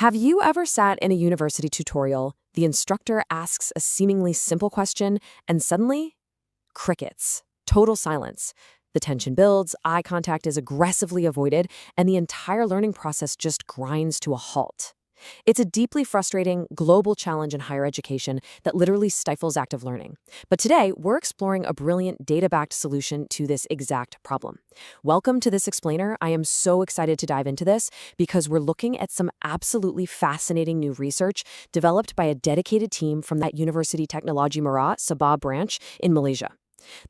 Have you ever sat in a university tutorial, the instructor asks a seemingly simple question, and suddenly, crickets, total silence. The tension builds, eye contact is aggressively avoided, and the entire learning process just grinds to a halt. It's a deeply frustrating, global challenge in higher education that literally stifles active learning. But today, we're exploring a brilliant data-backed solution to this exact problem. Welcome to This Explainer. I am so excited to dive into this because we're looking at some absolutely fascinating new research developed by a dedicated team from that Universiti Teknologi Sabah branch in Malaysia.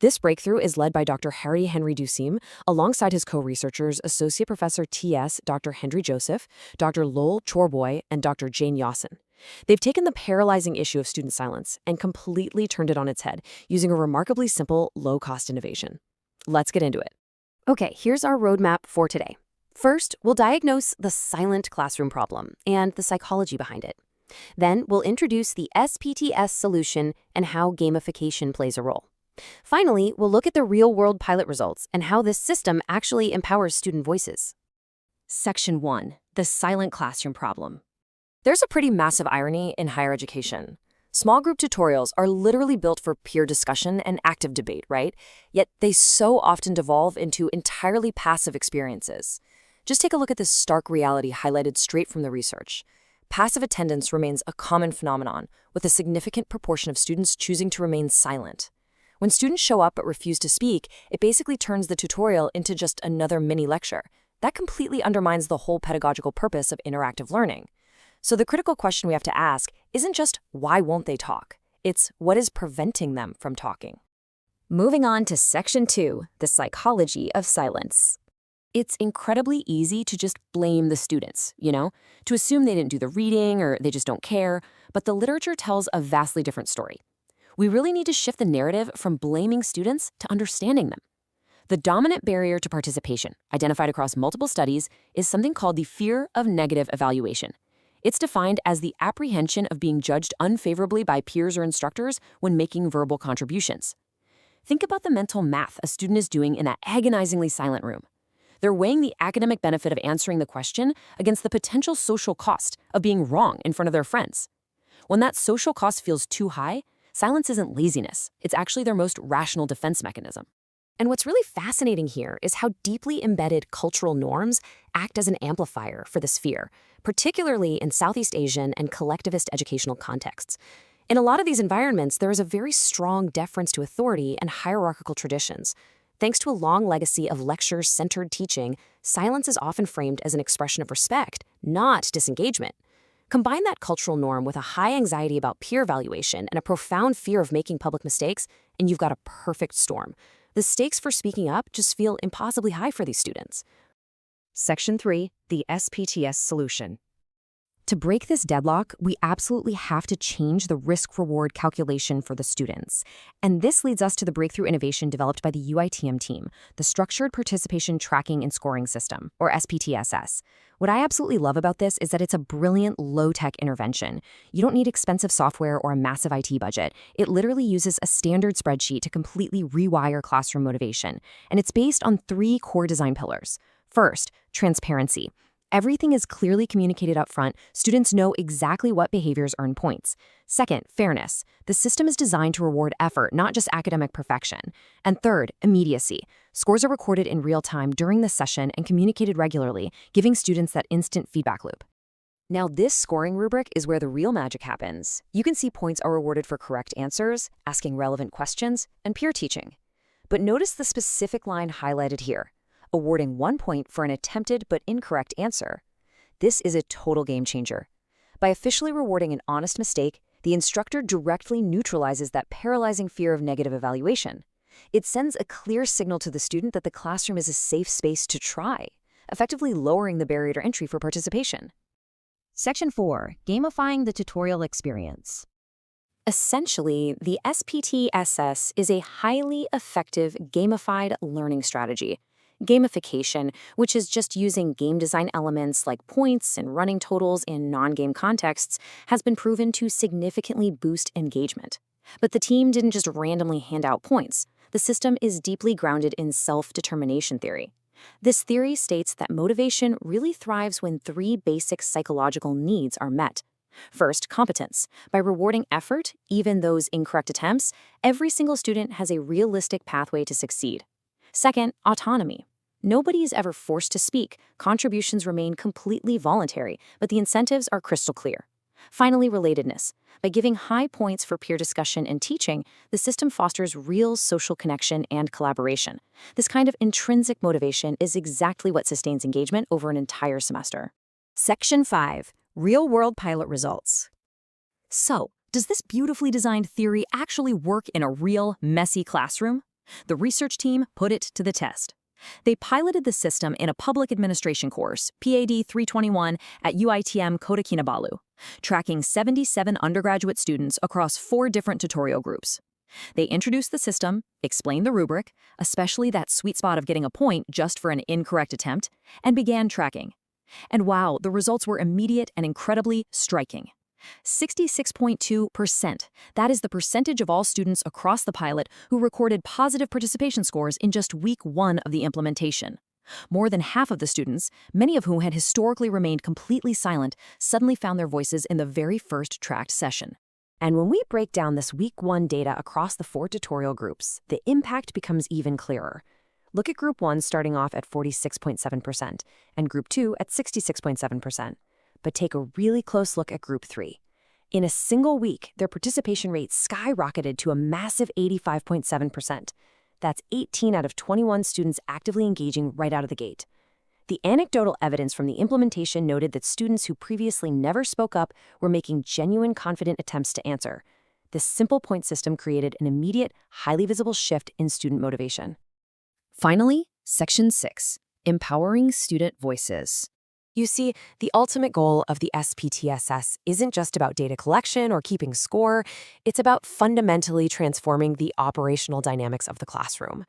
This breakthrough is led by Dr. Harry Henry Dusim, alongside his co-researchers, Associate Professor T.S. Dr. Hendry Joseph, Dr. Lowell Chorboy, and Dr. Jane Yawson. They've taken the paralyzing issue of student silence and completely turned it on its head using a remarkably simple, low-cost innovation. Let's get into it. Okay, here's our roadmap for today. First, we'll diagnose the silent classroom problem and the psychology behind it. Then, we'll introduce the SPTS solution and how gamification plays a role. Finally, we'll look at the real-world pilot results and how this system actually empowers student voices. Section 1. The silent classroom problem. There's a pretty massive irony in higher education. Small group tutorials are literally built for peer discussion and active debate, right? Yet they so often devolve into entirely passive experiences. Just take a look at this stark reality highlighted straight from the research. Passive attendance remains a common phenomenon, with a significant proportion of students choosing to remain silent. When students show up but refuse to speak, it basically turns the tutorial into just another mini lecture. That completely undermines the whole pedagogical purpose of interactive learning. So the critical question we have to ask isn't just why won't they talk? It's what is preventing them from talking. Moving on to Section 2, the psychology of silence. It's incredibly easy to just blame the students, to assume they didn't do the reading or they just don't care, but the literature tells a vastly different story. We really need to shift the narrative from blaming students to understanding them. The dominant barrier to participation, identified across multiple studies, is something called the fear of negative evaluation. It's defined as the apprehension of being judged unfavorably by peers or instructors when making verbal contributions. Think about the mental math a student is doing in that agonizingly silent room. They're weighing the academic benefit of answering the question against the potential social cost of being wrong in front of their friends. When that social cost feels too high, silence isn't laziness. It's actually their most rational defense mechanism. And what's really fascinating here is how deeply embedded cultural norms act as an amplifier for this fear, particularly in Southeast Asian and collectivist educational contexts. In a lot of these environments, there is a very strong deference to authority and hierarchical traditions. Thanks to a long legacy of lecture-centered teaching, silence is often framed as an expression of respect, not disengagement. Combine that cultural norm with a high anxiety about peer evaluation and a profound fear of making public mistakes, and you've got a perfect storm. The stakes for speaking up just feel impossibly high for these students. Section 3. The SPTS solution. To break this deadlock, we absolutely have to change the risk-reward calculation for the students. And this leads us to the breakthrough innovation developed by the UITM team, the Structured Participation Tracking and Scoring System, or SPTSS. What I absolutely love about this is that it's a brilliant low-tech intervention. You don't need expensive software or a massive IT budget. It literally uses a standard spreadsheet to completely rewire classroom motivation. And it's based on 3 core design pillars. First, transparency. Everything is clearly communicated up front. Students know exactly what behaviors earn points. Second, fairness. The system is designed to reward effort, not just academic perfection. And third, immediacy. Scores are recorded in real time during the session and communicated regularly, giving students that instant feedback loop. Now, this scoring rubric is where the real magic happens. You can see points are rewarded for correct answers, asking relevant questions, and peer teaching. But notice the specific line highlighted here, awarding 1 point for an attempted but incorrect answer. This is a total game changer. By officially rewarding an honest mistake, the instructor directly neutralizes that paralyzing fear of negative evaluation. It sends a clear signal to the student that the classroom is a safe space to try, effectively lowering the barrier to entry for participation. Section 4. Gamifying the tutorial experience. Essentially, the SPTSS is a highly effective gamified learning strategy. Gamification, which is just using game design elements like points and running totals in non-game contexts, has been proven to significantly boost engagement. But the team didn't just randomly hand out points. The system is deeply grounded in self-determination theory. This theory states that motivation really thrives when three basic psychological needs are met. First, competence. By rewarding effort, even those incorrect attempts, every single student has a realistic pathway to succeed. Second, autonomy. Nobody is ever forced to speak. Contributions remain completely voluntary, but the incentives are crystal clear. Finally, relatedness. By giving high points for peer discussion and teaching, the system fosters real social connection and collaboration. This kind of intrinsic motivation is exactly what sustains engagement over an entire semester. Section 5. Real-world pilot results. So, does this beautifully designed theory actually work in a real, messy classroom? The research team put it to the test. They piloted the system in a public administration course, PAD321, at UITM Kota Kinabalu, tracking 77 undergraduate students across 4 different tutorial groups. They introduced the system, explained the rubric, especially that sweet spot of getting a point just for an incorrect attempt, and began tracking. And wow, the results were immediate and incredibly striking. 66.2%. That is the percentage of all students across the pilot who recorded positive participation scores in just week 1 of the implementation. More than half of the students, many of whom had historically remained completely silent, suddenly found their voices in the very first tracked session. And when we break down this week 1 data across the 4 tutorial groups, the impact becomes even clearer. Look at Group 1 starting off at 46.7% and Group 2 at 66.7%. But take a really close look at Group 3. In a single week, their participation rate skyrocketed to a massive 85.7%. That's 18 out of 21 students actively engaging right out of the gate. The anecdotal evidence from the implementation noted that students who previously never spoke up were making genuine, confident attempts to answer. This simple point system created an immediate, highly visible shift in student motivation. Finally, Section 6, Empowering Student Voices. You see, the ultimate goal of the SPTSS isn't just about data collection or keeping score, it's about fundamentally transforming the operational dynamics of the classroom.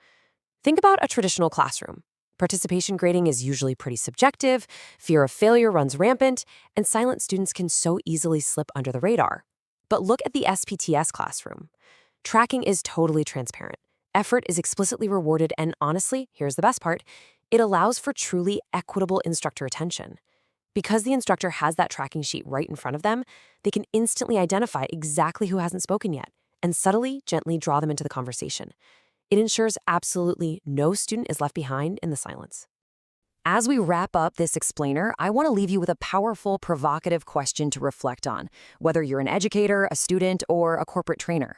Think about a traditional classroom. Participation grading is usually pretty subjective, fear of failure runs rampant, and silent students can so easily slip under the radar. But look at the SPTS classroom. Tracking is totally transparent. Effort is explicitly rewarded, and honestly, here's the best part, it allows for truly equitable instructor attention. Because the instructor has that tracking sheet right in front of them, they can instantly identify exactly who hasn't spoken yet and subtly, gently draw them into the conversation. It ensures absolutely no student is left behind in the silence. As we wrap up this explainer, I want to leave you with a powerful, provocative question to reflect on, whether you're an educator, a student, or a corporate trainer.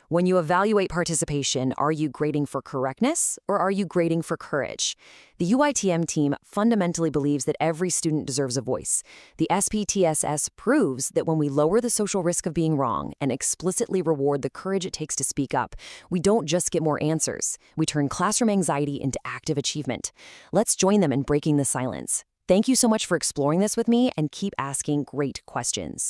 When you evaluate participation, are you grading for correctness or are you grading for courage? The UITM team fundamentally believes that every student deserves a voice. The SPTSS proves that when we lower the social risk of being wrong and explicitly reward the courage it takes to speak up, we don't just get more answers. We turn classroom anxiety into active achievement. Let's join them in breaking the silence. Thank you so much for exploring this with me, and keep asking great questions.